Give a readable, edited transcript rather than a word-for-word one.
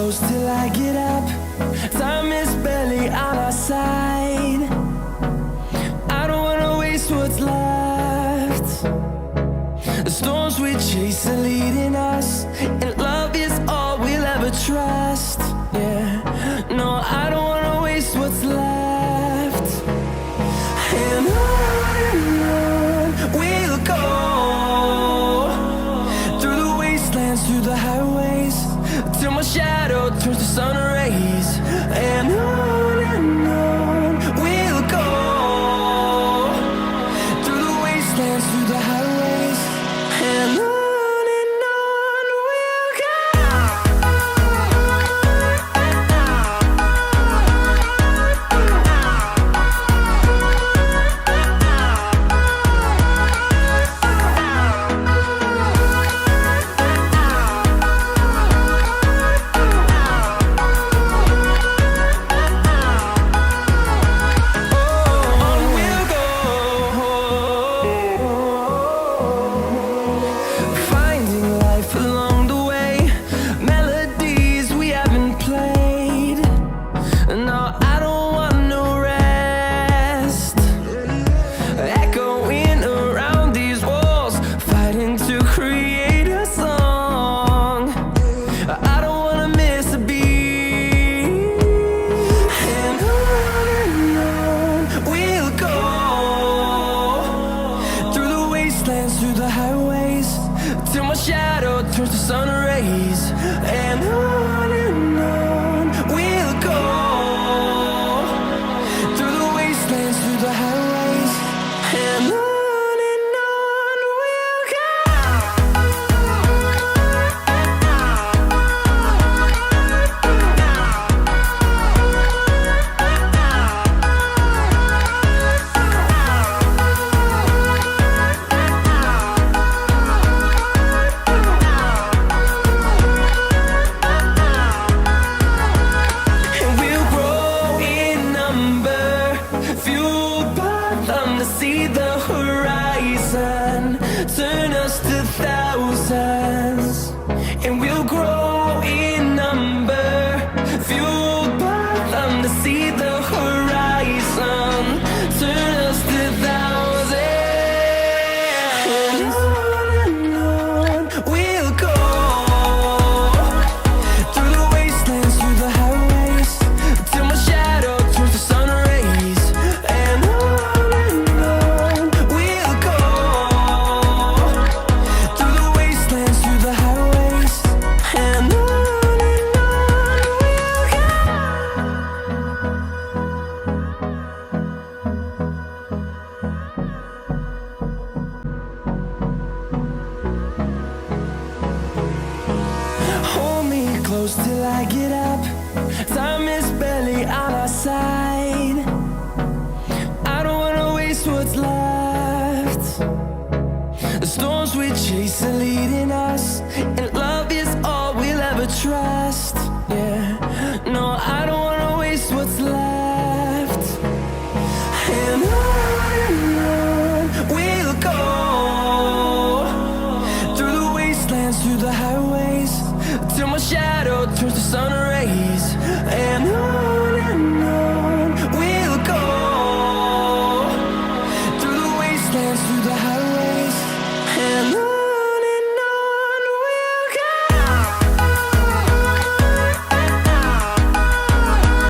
close till I get up. Time is barely on our side. I don't wanna waste what's left. The storms we chase are leading us, and love is all we'll ever trust. Yeah, no, I don't wanna waste what's left. And on we'll go, through the wastelands, through the highways, till my shadow turns to sun rays. And on we'll go, through the wastelands, through the highways, and on. Through the highways, till my shadow turns to sun rays. And on we'll go, through the wastelands, through the highways, and on. See the horizon turn us to thousands, and we'll grow in number, fueled by them to see the horizon turn us to thousands. And on we'll go, through the wastelands, through the highways, till my shadow turns to sun rays. And close till I get up. Time is barely on our side. I don't wanna waste what's left. The storms we chase are leading us, and love is all we'll ever trust.